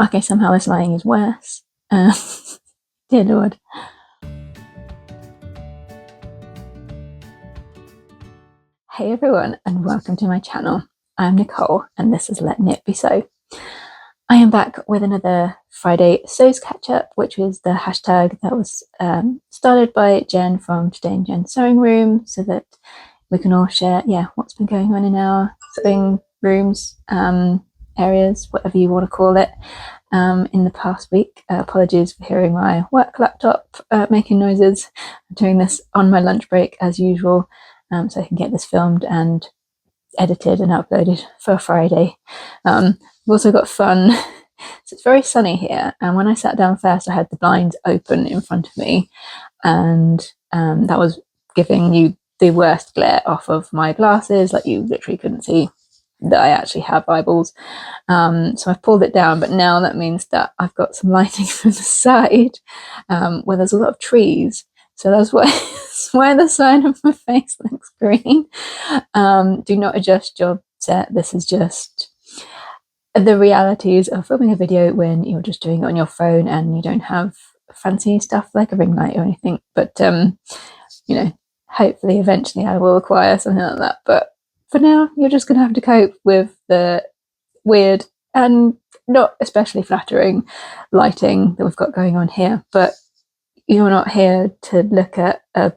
Okay, somehow this lighting is worse. Dear Lord. Hey everyone, and welcome to my channel. I'm Nicole, and this is Let Knit Be Sew. I am back with another Friday Sews Catch-Up, which is the hashtag that was started by Jeanne from Today in Jeanne's Sewing Room, so that we can all share, what's been going on in our sewing rooms, areas, whatever you want to call it, in the past week. Apologies for hearing my work laptop making noises. I'm doing this on my lunch break as usual, so I can get this filmed and edited and uploaded for Friday. We've also got fun. So it's very sunny here, and when I sat down first I had the blinds open in front of me, and that was giving you the worst glare off of my glasses, like you literally couldn't see that I actually have eyeballs. So I've pulled it down, but now that means that I've got some lighting from the side where there's a lot of trees, so that's why the side of my face looks green. Do not adjust your set. This is just the realities of filming a video when you're just doing it on your phone and you don't have fancy stuff like a ring light or anything. But you know, hopefully eventually I will acquire something like that. But for now, you're just going to have to cope with the weird and not especially flattering lighting that we've got going on here. But you're not here to look at a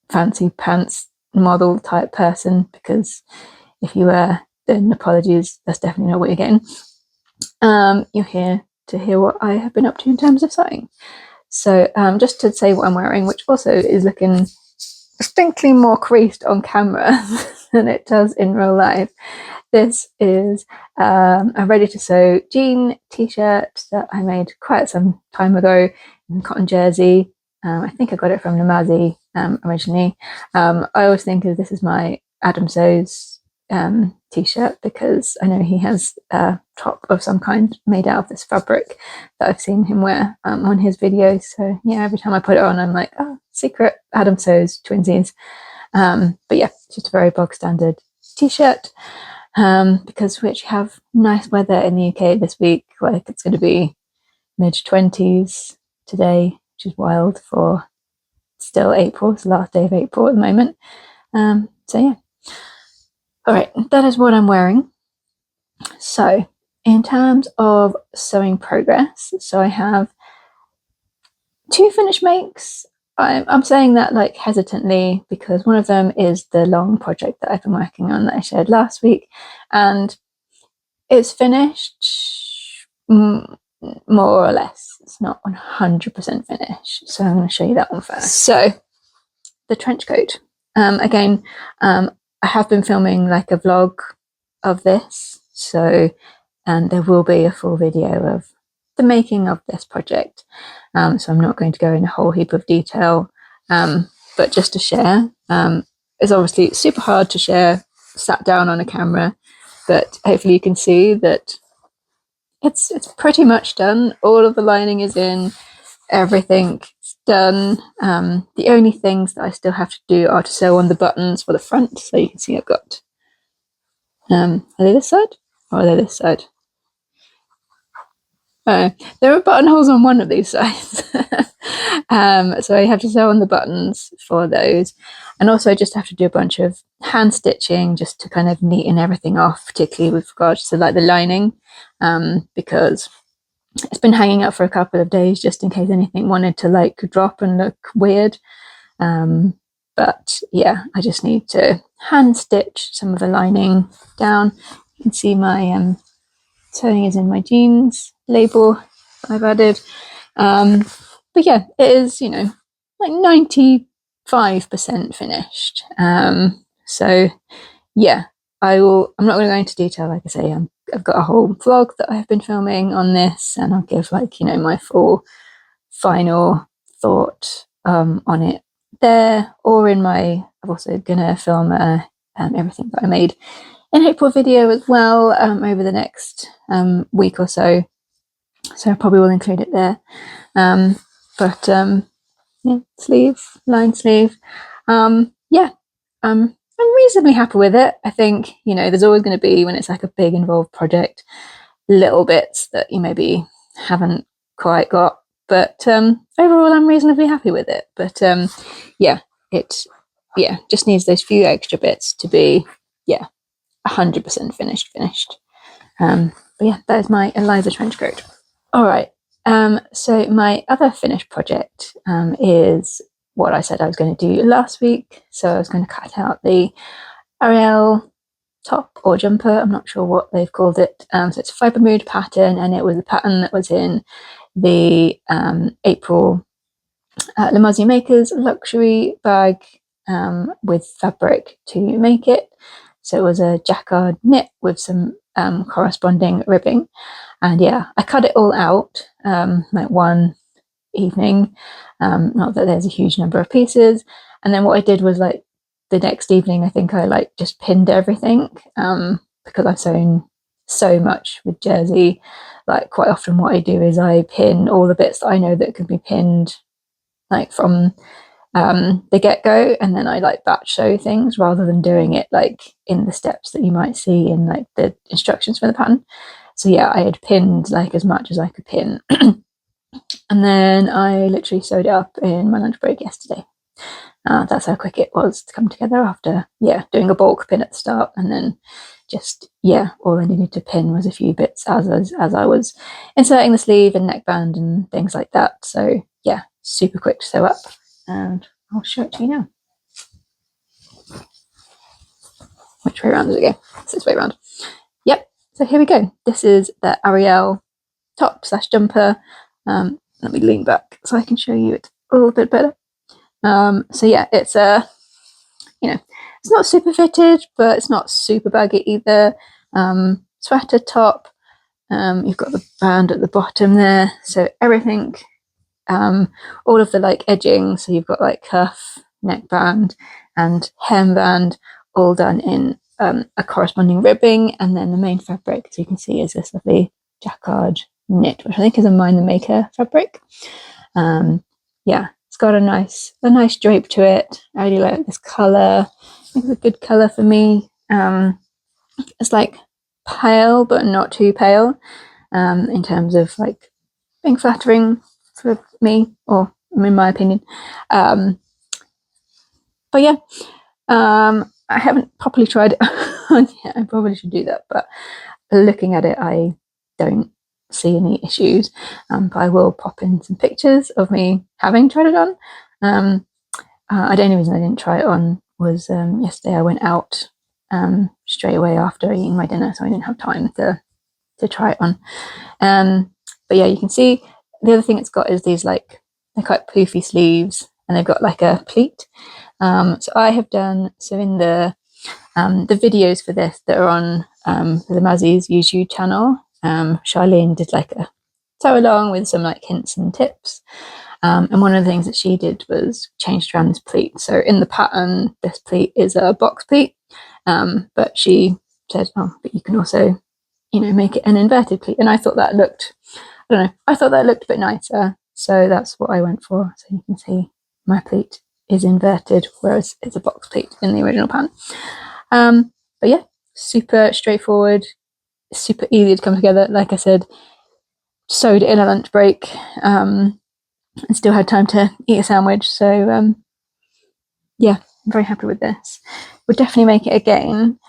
fancy pants model type person, because if you were, then apologies, that's definitely not what you're getting. You're here to hear what I have been up to in terms of sewing. So just to say what I'm wearing, which also is looking distinctly more creased on camera than it does in real life. This is a ready to sew jean t-shirt that I made quite some time ago in cotton jersey. I think I got it from Lamazi originally. I always think of this as my Adam Sews t-shirt, because I know he has a top of some kind made out of this fabric that I've seen him wear on his videos. So yeah, every time I put it on I'm like, oh, secret Adam Sews twinsies. But yeah, it's just a very bog standard t-shirt, because we actually have nice weather in the UK this week. Like, it's going to be mid-20s today, which is wild for still April. It's the last day of April at the moment. So yeah. All right, that is what I'm wearing. So in terms of sewing progress, so I have 2 finished makes. I'm saying that like hesitantly, because one of them is the long project that I've been working on that I shared last week, and it's finished more or less. It's not 100% finished, so I'm going to show you that one first. So the trench coat, again, I have been filming like a vlog of this, so there will be a full video of the making of this project, so I'm not going to go in a whole heap of detail, but just to share. It's obviously super hard to share sat down on a camera, but hopefully you can see that it's pretty much done. All of the lining is in, everything's done. The only things that I still have to do are to sew on the buttons for the front. So you can see I've got, are they this side or are they this side? There are buttonholes on one of these sides. So I have to sew on the buttons for those, and also I just have to do a bunch of hand stitching just to kind of neaten everything off, particularly with regards to like the lining, because it's been hanging up for a couple of days just in case anything wanted to like drop and look weird. But yeah, I just need to hand stitch some of the lining down. You can see my sewing is in my jeans label I've added. But yeah, it is, you know, like 95% finished. So yeah, I'm not going to go into detail. Like I say, I've got a whole vlog that I've been filming on this, and I'll give like, you know, my full final thought on it there, or in my, I'm also gonna film everything that I made in April video as well over the next week or so. So I probably will include it there. But yeah, sleeve, line sleeve. Yeah, I'm reasonably happy with it. I think, you know, there's always going to be, when it's like a big involved project, little bits that you maybe haven't quite got, but overall I'm reasonably happy with it. But yeah, it just needs those few extra bits to be 100% finished. But yeah, that is my Eliza Trench Coat. All right, so my other finished project is what I said I was going to do last week. So I was going to cut out the Arielle top or jumper, I'm not sure what they've called it. So it's a Fibre Mood pattern, and it was a pattern that was in the April Lamazi Maker's luxury bag with fabric to make it. So it was a jacquard knit with some corresponding ribbing, and yeah, I cut it all out like one evening, not that there's a huge number of pieces. And then what I did was, like, the next evening, I think I like just pinned everything, because I've sewn so much with jersey. Like, quite often what I do is I pin all the bits that I know that can be pinned, like from the get-go, and then I like batch sew things rather than doing it like in the steps that you might see in like the instructions for the pattern. So yeah, I had pinned like as much as I could pin. And then I literally sewed it up in my lunch break yesterday. That's how quick it was to come together after doing a bulk pin at the start, and then just all I needed to pin was a few bits as I was inserting the sleeve and neckband and things like that. So yeah, super quick to sew up, and I'll show it to you now. Which way around does it go? It's this way around. Yep, so here we go. This is the Arielle top / jumper. Let me lean back so I can show you it a little bit better. So yeah, it's a, it's not super fitted, but it's not super baggy either. Sweater top. You've got the band at the bottom there, so everything, all of the like edging, so you've got like cuff, neckband and hemband all done in a corresponding ribbing, and then the main fabric, as you can see, is this lovely jacquard knit, which I think is a Mine the Maker fabric. Yeah, it's got a nice drape to it. I really like this colour. I think it's a good colour for me. It's like pale but not too pale, in terms of like being flattering for me, or in my opinion. But yeah, I haven't properly tried it on yet. I probably should do that, but looking at it, I don't see any issues. But I will pop in some pictures of me having tried it on. The only reason I didn't try it on was yesterday I went out straight away after eating my dinner, so I didn't have time to try it on. But yeah, you can see the other thing it's got is these, like, they're quite poofy sleeves, and they've got like a pleat. So I have done, so in the videos for this that are on the Lamazi's YouTube channel, Charlene did like a sew along with some like hints and tips. And one of the things that she did was changed around this pleat. So in the pattern, this pleat is a box pleat, but she said, but you can also, make it an inverted pleat. And I thought that looked, I thought that looked a bit nicer. So that's what I went for. So you can see my pleat is inverted, whereas it's a box pleat in the original pattern. But yeah, super straightforward, super easy to come together. Like I said, sewed it in a lunch break, and still had time to eat a sandwich. So yeah, I'm very happy with this. Would definitely make it again.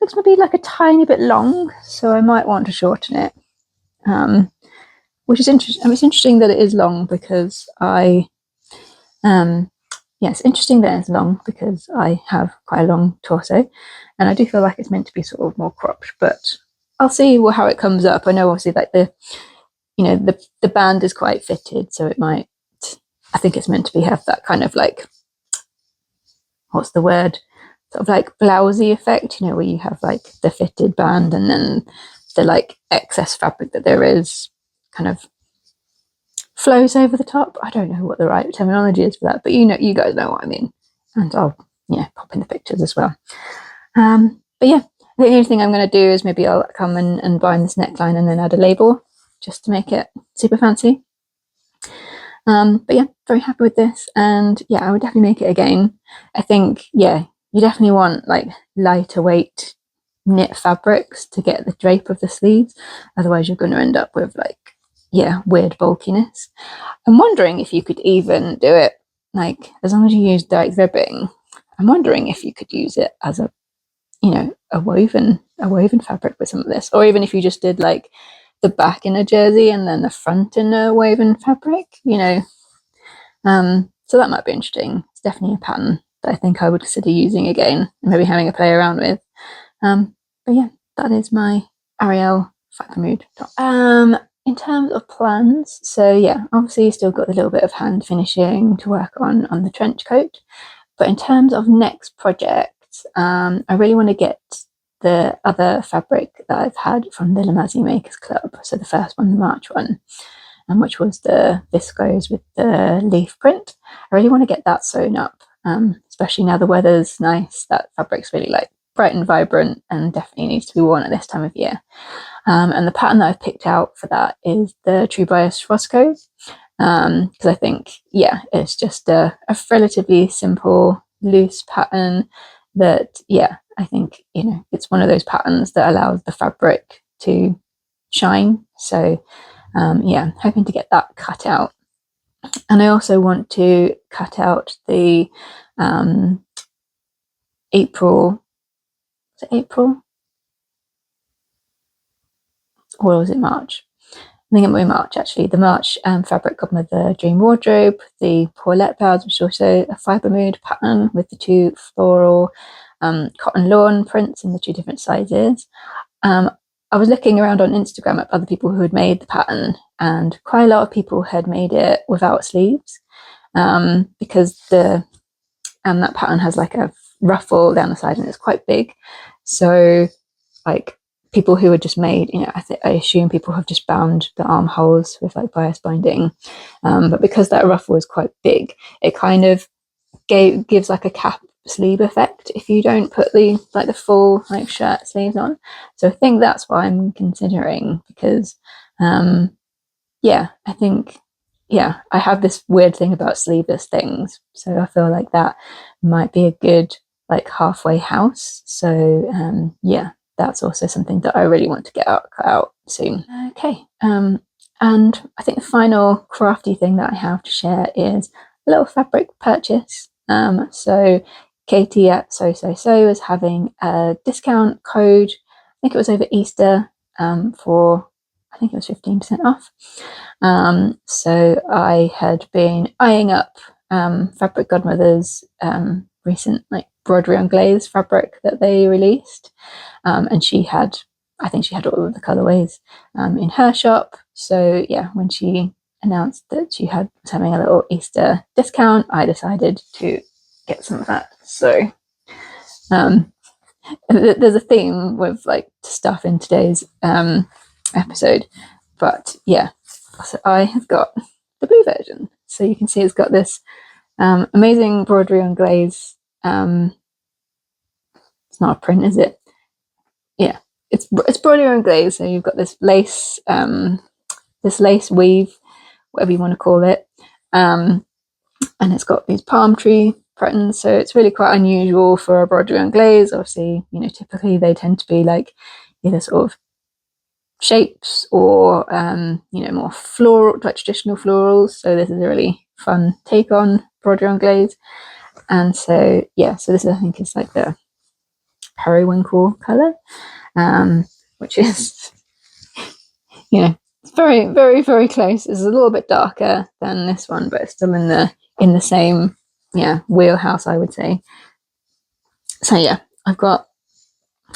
Looks maybe like a tiny bit long, so I might want to shorten it. Which is interesting. It's interesting that it is long, because it's interesting that it's long because I have quite a long torso, and I do feel like it's meant to be sort of more cropped, but I'll see how it comes up. I know obviously like the band is quite fitted, so it might, I think it's meant to have that kind of like, what's the word, sort of like blousey effect, where you have like the fitted band and then the like excess fabric that there is kind of flows over the top. I don't know what the right terminology is for that, but you guys know what I mean, and I'll pop in the pictures as well. But yeah, I think the only thing I'm going to do is maybe I'll come and bind this neckline and then add a label just to make it super fancy. But yeah, very happy with this, and yeah, I would definitely make it again. I think you definitely want like lighter weight knit fabrics to get the drape of the sleeves, otherwise you're going to end up with like, yeah, weird bulkiness. I'm wondering if you could even do it like, as long as you use direct ribbing, I'm wondering if you could use it as a, you know, a woven fabric with some of this, or even if you just did like the back in a jersey and then the front in a woven fabric, you know. So that might be interesting. It's definitely a pattern that I think I would consider using again and maybe having a play around with. But yeah, that is my Arielle Fibre Mood top. In terms of plans, so yeah, obviously still got a little bit of hand finishing to work on the trench coat. But in terms of next projects, I really want to get the other fabric that I've had from the Lamazi Makers Club. So the first one, the March one, which was the viscose with the leaf print. I really want to get that sewn up, especially now the weather's nice. That fabric's really like bright and vibrant and definitely needs to be worn at this time of year. And the pattern that I've picked out for that is the True Bias Roscoe, because I think, yeah, it's just a relatively simple, loose pattern that, yeah, I think, you know, it's one of those patterns that allows the fabric to shine. So yeah, hoping to get that cut out. And I also want to cut out the April, was it April? Or was it March? I think it might be March actually. The March Fabric Godmother Dream Wardrobe, the Paulette Bells, which is also a Fibre Mood pattern with the two floral cotton lawn prints in the two different sizes. I was looking around on Instagram at other people who had made the pattern, and quite a lot of people had made it without sleeves, because that pattern has like a ruffle down the side and it's quite big. So like people who had just made, you know, I assume people have just bound the armholes with like bias binding, but because that ruffle is quite big, it kind of gives like a cap sleeve effect if you don't put the full like shirt sleeves on. So I think that's what I'm considering, because yeah, I think, yeah, I have this weird thing about sleeveless things, so I feel like that might be a good like halfway house. So yeah, that's also something that I really want to get cut out soon. Okay, and I think the final crafty thing that I have to share is a little fabric purchase. So Katie at So is having a discount code. I think it was over Easter, for, I think it was 15% off. So I had been eyeing up Fabric Godmother's recent like broderie anglaise fabric that they released, and she had, I think she had all of the colourways in her shop. So yeah, when she announced that she was having a little Easter discount, I decided to get some of that. So there's a theme with like stuff in today's episode, but yeah, so I have got the blue version. So you can see it's got this amazing broderie anglaise. It's not a print, is it? Yeah, it's broderie anglaise. So you've got this lace weave, whatever you want to call it, and it's got these palm tree patterns. So it's really quite unusual for a broderie anglaise. Obviously, you know, typically they tend to be like either sort of shapes or you know, more floral, like traditional florals. So this is a really fun take on broderie anglaise. And so yeah, so this I think is like the periwinkle color, which is, you know, it's very, very, very close. It's a little bit darker than this one, but it's still in the same, yeah, wheelhouse, I would say. So yeah, I've got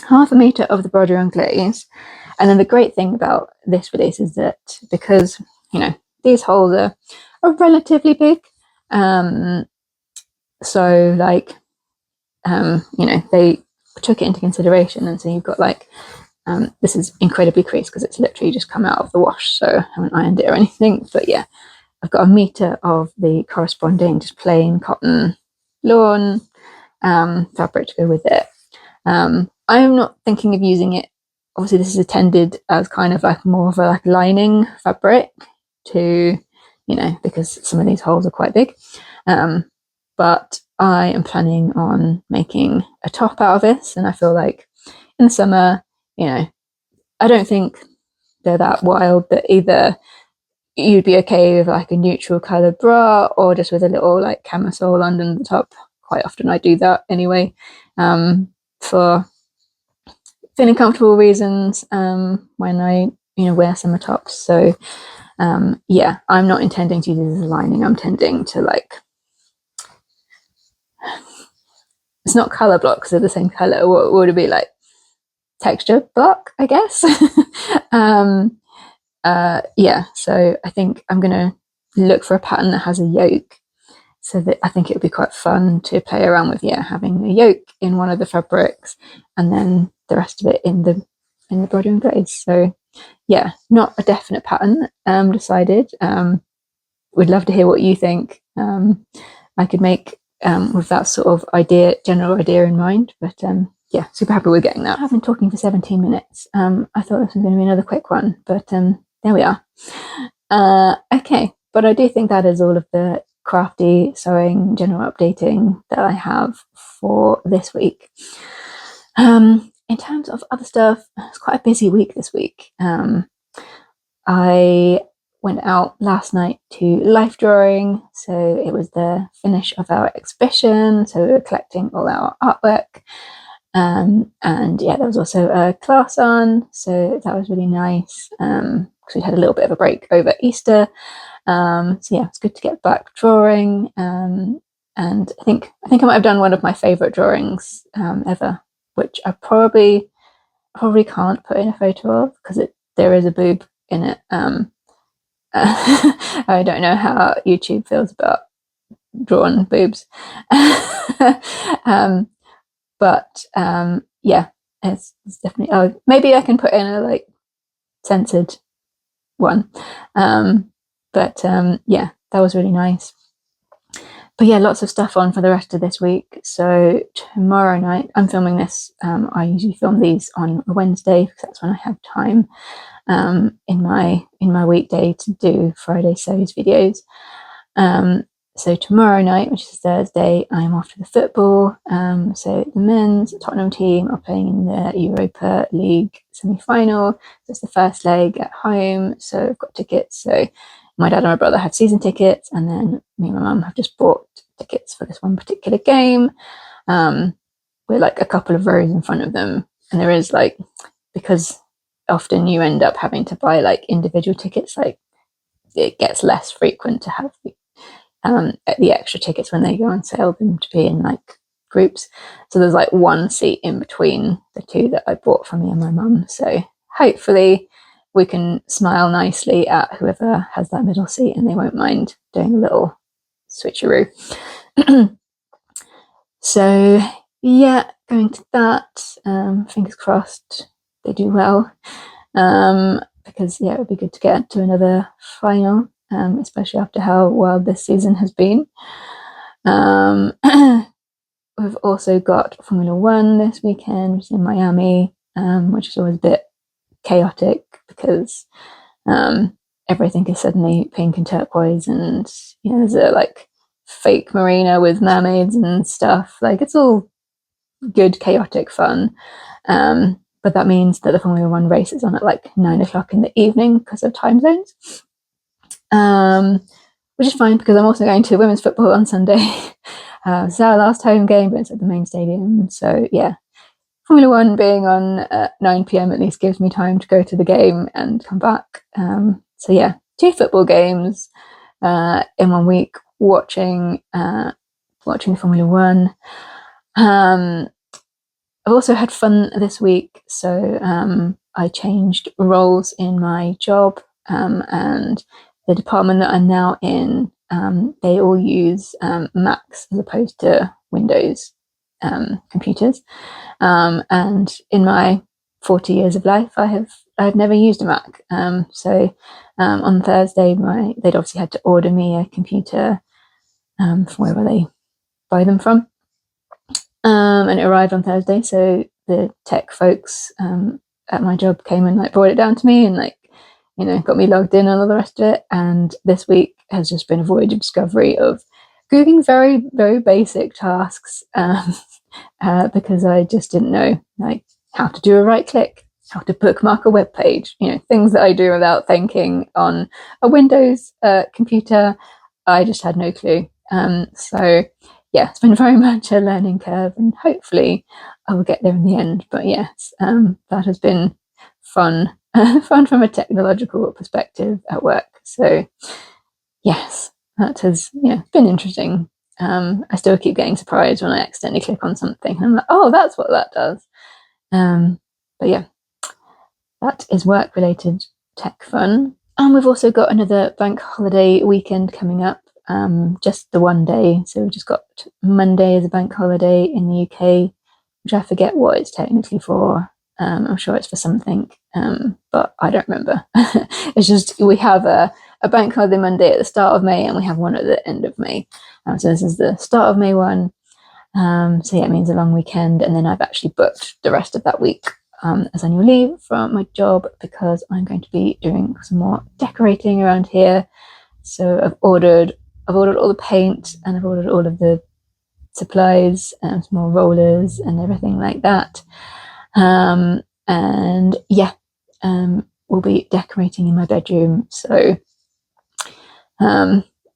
half a meter of the broderie anglaise. And then the great thing about this release is that because, you know, these holes are relatively big, so like you know, they took it into consideration, and so you've got like this is incredibly creased because it's literally just come out of the wash, so I haven't ironed it or anything. But yeah, I've got a meter of the corresponding just plain cotton lawn fabric to go with it. I'm not thinking of using it, obviously this is intended as kind of like more of a like lining fabric to, you know, because some of these holes are quite big, but I am planning on making a top out of this, and I feel like in the summer, you know, I don't think they're that wild that either you'd be okay with like a neutral colour bra or just with a little like camisole under the top. Quite often I do that anyway, for feeling comfortable reasons, when I, you know, wear summer tops. So yeah, I'm not intending to use this as lining. I'm tending to like, it's not colour block because they're the same colour. What would it be like? Texture block, I guess. Yeah, so I think I'm gonna look for a pattern that has a yoke, so that I think it would be quite fun to play around with. Yeah, having the yoke in one of the fabrics and then the rest of it in the broderie and glaze. So yeah, not a definite pattern decided. Would love to hear what you think. I could make with that sort of general idea in mind, but yeah, super happy with getting that. I've been talking for 17 minutes. I thought this was going to be another quick one, but there we are. Okay, but I do think that is all of the crafty sewing general updating that I have for this week. In terms of other stuff, it's quite a busy week this week. I went out last night to life drawing, so it was the finish of our exhibition, so we were collecting all our artwork, and yeah, there was also a class on, so that was really nice, because we had a little bit of a break over Easter. So yeah, it's good to get back drawing, and I think I might have done one of my favourite drawings ever, which I probably can't put in a photo of because there is a boob in it. I don't know how YouTube feels about drawn boobs. But yeah, it's definitely, oh, maybe I can put in a like censored one. But yeah, that was really nice. But yeah, lots of stuff on for the rest of this week. So tomorrow night, I'm filming this. I usually film these on a Wednesday because that's when I have time in my weekday to do Friday sews videos. So tomorrow night, which is Thursday, I'm off to the football. So the men's Tottenham team are playing in the Europa League semi-final. So it's the first leg at home. So I've got tickets. So my dad and my brother have season tickets, and then me and my mum have just bought tickets for this one particular game. We're like a couple of rows in front of them, and there is like, because often you end up having to buy like individual tickets, like it gets less frequent to have the extra tickets when they go on sale than to be in like groups. So there's like one seat in between the two that I bought for me and my mum. So hopefully we can smile nicely at whoever has that middle seat and they won't mind doing a little switcheroo. So yeah, going to that. Fingers crossed they do well, because yeah, it would be good to get to another final, especially after how wild this season has been. We've also got Formula One this weekend, which is in Miami, which is always a bit chaotic because everything is suddenly pink and turquoise, and you know, there's a like fake marina with mermaids and stuff. Like, it's all good chaotic fun, but that means that the Formula One race is on at like 9 o'clock in the evening because of time zones, which is fine because I'm also going to women's football on Sunday. It's our last home game, but it's at the main stadium. So yeah, Formula One being on at 9 p.m. at least gives me time to go to the game and come back. So yeah, 2 football games in 1 week, watching Formula One. I've also had fun this week, so I changed roles in my job, and the department that I'm now in, they all use Macs as opposed to Windows computers, and in my 40 years of life I've never used a Mac, so on Thursday they'd obviously had to order me a computer from wherever they buy them from, and it arrived on Thursday, so the tech folks at my job came and like brought it down to me and like, you know, got me logged in and all the rest of it. And this week has just been a voyage of discovery of doing very, very basic tasks, because I just didn't know like how to do a right click, how to bookmark a web page, things that I do without thinking on a Windows computer. I just had no clue. So yeah, it's been very much a learning curve, and hopefully I will get there in the end. But yes, that has been fun, fun from a technological perspective at work. So yes, that has been interesting. I still keep getting surprised when I accidentally click on something and I'm like, oh, that's what that does. But yeah, that is work related tech fun. And we've also got another bank holiday weekend coming up, just the one day. So we've just got Monday as a bank holiday in the UK, which I forget what it's technically for. I'm sure it's for something, but I don't remember. It's just we have a bank holiday Monday at the start of May and we have one at the end of May. So this is the start of May one. So yeah, it means a long weekend, and then I've actually booked the rest of that week as annual leave from my job because I'm going to be doing some more decorating around here. So I've ordered all the paint, and I've ordered all of the supplies and some more rollers and everything like that. And yeah, we'll be decorating in my bedroom. So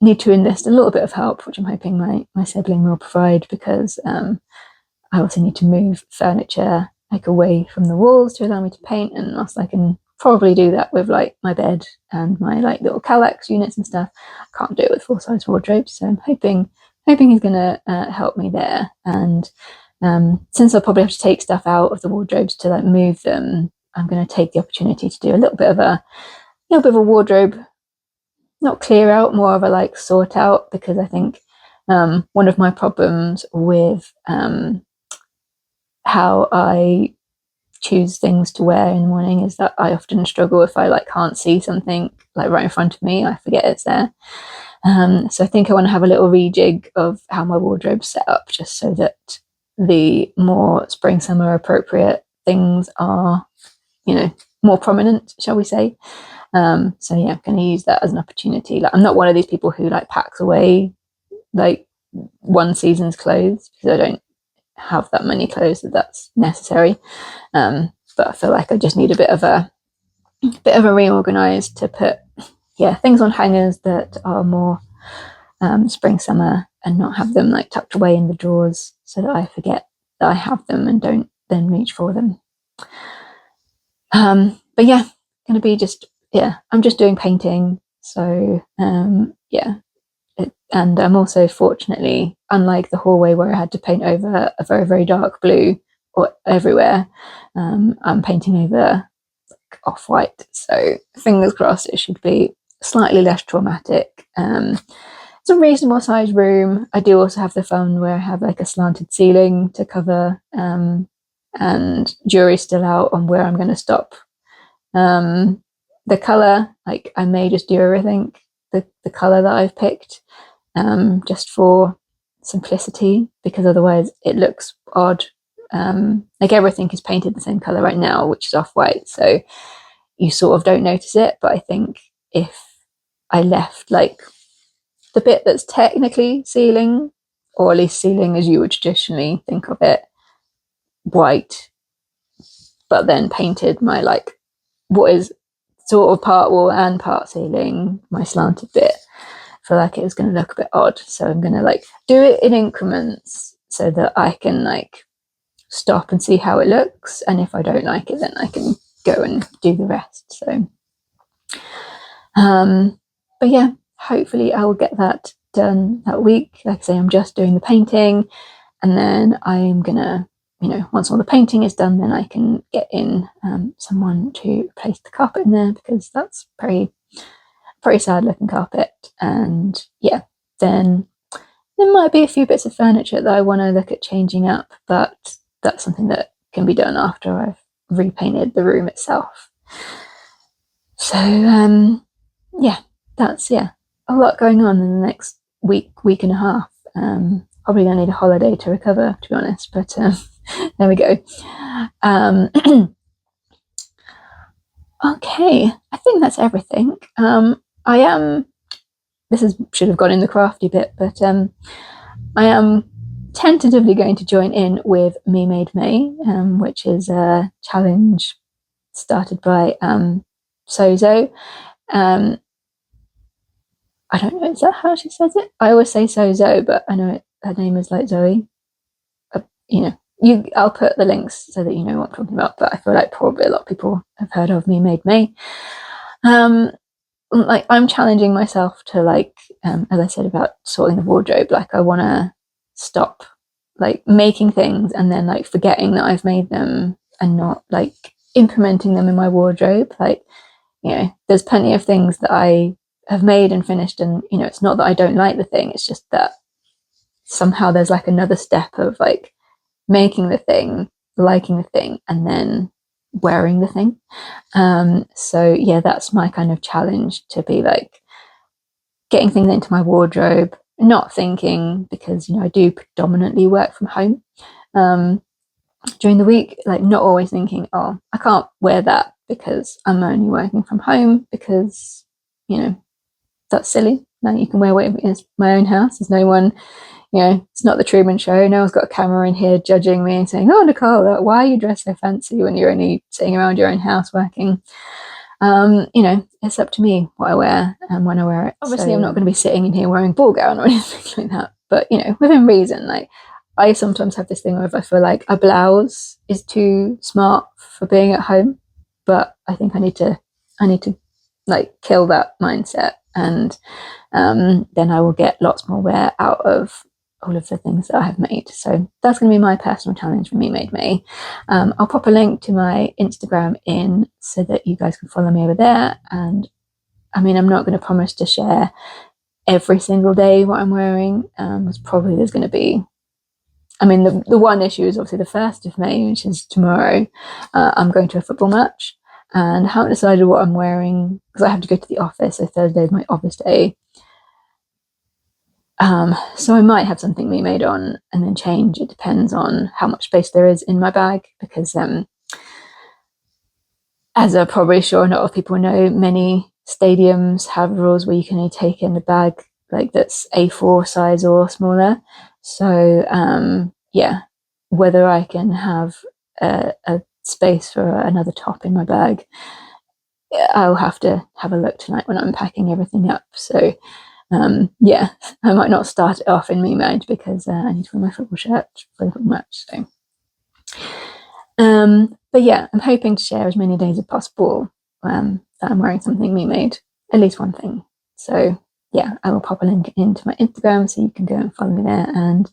need to enlist a little bit of help, which I'm hoping my sibling will provide, because I also need to move furniture away from the walls to allow me to paint, and whilst I can probably do that with my bed and my little Kallax units and stuff, I can't do it with full-size wardrobes. So I'm hoping he's gonna help me there. And since I'll probably have to take stuff out of the wardrobes to move them, I'm going to take the opportunity to do a little bit of a wardrobe, not clear out, more of a sort out, because I think one of my problems with how I choose things to wear in the morning is that I often struggle if I can't see something right in front of me. I forget it's there. So I think I want to have a little rejig of how my wardrobe's set up, just so that the more spring summer appropriate things are more prominent, shall we say. So yeah, I'm going to use that as an opportunity. I'm not one of these people who packs away one season's clothes, because I don't have that many clothes that's necessary. But I feel like I just need a bit of a reorganize to put things on hangers that are more spring summer, and not have them tucked away in the drawers so that I forget that I have them and don't then reach for them. But yeah, going to be I'm just doing painting. So and I'm also, fortunately, unlike the hallway where I had to paint over a very, very dark blue or everywhere, I'm painting over off-white. So fingers crossed it should be slightly less traumatic. It's a reasonable sized room. I do also have the fun where I have a slanted ceiling to cover, and jury's still out on where I'm going to stop. The colour, I may just do everything the colour that I've picked, just for simplicity, because otherwise it looks odd. Everything is painted the same colour right now, which is off-white, so you sort of don't notice it. But I think if I left the bit that's technically ceiling, or at least ceiling as you would traditionally think of it, white, but then painted my what is sort of part wall and part ceiling, my slanted bit, I feel like it was going to look a bit odd. So I'm going to do it in increments so that I can stop and see how it looks, and if I don't like it, then I can go and do the rest. So but yeah, hopefully I will get that done that week. Like I say, I'm just doing the painting, and then I'm gonna, once all the painting is done, then I can get in someone to place the carpet in there, because that's pretty sad looking carpet. And yeah, then there might be a few bits of furniture that I want to look at changing up, but that's something that can be done after I've repainted the room itself. So yeah, that's a lot going on in the next week and a half. Probably gonna need a holiday to recover, to be honest, but there we go. Okay, I think that's everything. Should have gone in the crafty bit, but I am tentatively going to join in with Me Made May, which is a challenge started by Sozo. I don't know, is that how she says it? I always say Sozo, but I know her name is like Zoe. I'll put the links so that you know what I'm talking about, but I feel like probably a lot of people have heard of Me Made May. Like, I'm challenging myself to, like, as I said about sorting the wardrobe, like I want to stop like making things and then like forgetting that I've made them and not like implementing them in my wardrobe. Like, there's plenty of things that I have made and finished, and it's not that I don't like the thing, it's just that somehow there's like another step of like making the thing, liking the thing, and then wearing the thing. So yeah, that's my kind of challenge, to be like getting things into my wardrobe, not thinking, because I do predominantly work from home during the week, like not always thinking, oh, I can't wear that because I'm only working from home, because that's silly. Like, you can wear whatever in my own house. There's no one, it's not the Truman Show. No one's got a camera in here judging me and saying, oh, Nicole, why are you dressed so fancy when you're only sitting around your own house working? It's up to me what I wear and when I wear it. Obviously, so I'm not going to be sitting in here wearing a ball gown or anything like that, but within reason. Like, I sometimes have this thing where if I feel like a blouse is too smart for being at home, but I think I need to like kill that mindset, and then I will get lots more wear out of all of the things that I have made. So that's going to be my personal challenge for Me Made Me. I'll pop a link to my Instagram in so that you guys can follow me over there. And I mean, I'm not going to promise to share every single day what I'm wearing. There's going to be, I mean, the one issue is obviously the 1st of May, which is tomorrow. I'm going to a football match and I haven't decided what I'm wearing because I have to go to the office. So Thursday is my office day. So I might have something Me Made on and then change. It depends on how much space there is in my bag, because as I'm probably sure not a lot of people know, many stadiums have rules where you can only take in a bag like that's A4 size or smaller. So yeah, whether I can have a space for another top in my bag, I'll have to have a look tonight when I'm packing everything up. So yeah, I might not start it off in Me Made because I need to wear my football shirt for the football match. So but yeah, I'm hoping to share as many days as possible that I'm wearing something Me Made, at least one thing. So yeah, I will pop a link into my Instagram so you can go and follow me there and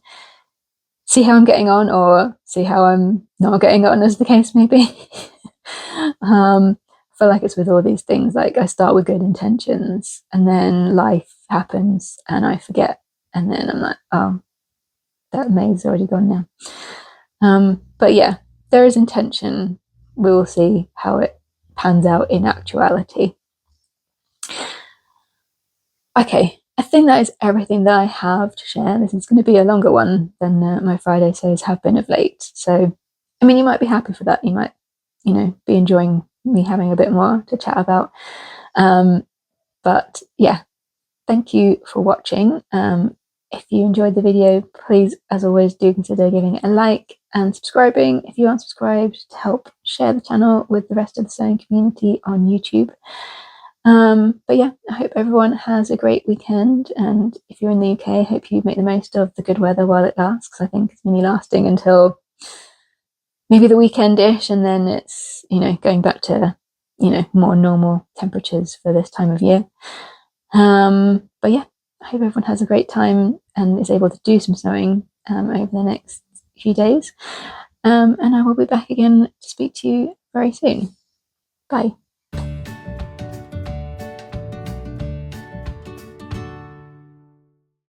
see how I'm getting on, or see how I'm not getting on, as the case may be. I feel like it's with all these things, like I start with good intentions and then life happens and I forget, and then I'm like, oh, that May's already gone now. But yeah, there is intention. We will see how it pans out in actuality. Okay, I think that is everything that I have to share. This is going to be a longer one than my Friday shows have been of late. So, I mean, you might be happy for that. You might, be enjoying me having a bit more to chat about. But yeah, thank you for watching. If you enjoyed the video, please, as always, do consider giving it a like and subscribing if you aren't subscribed, to help share the channel with the rest of the sewing community on YouTube. But yeah, I hope everyone has a great weekend, and if you're in the UK, I hope you make the most of the good weather while it lasts, because I think it's only lasting until maybe the weekend-ish, and then it's, going back to, more normal temperatures for this time of year. But yeah, I hope everyone has a great time and is able to do some sewing over the next few days. And I will be back again to speak to you very soon. Bye.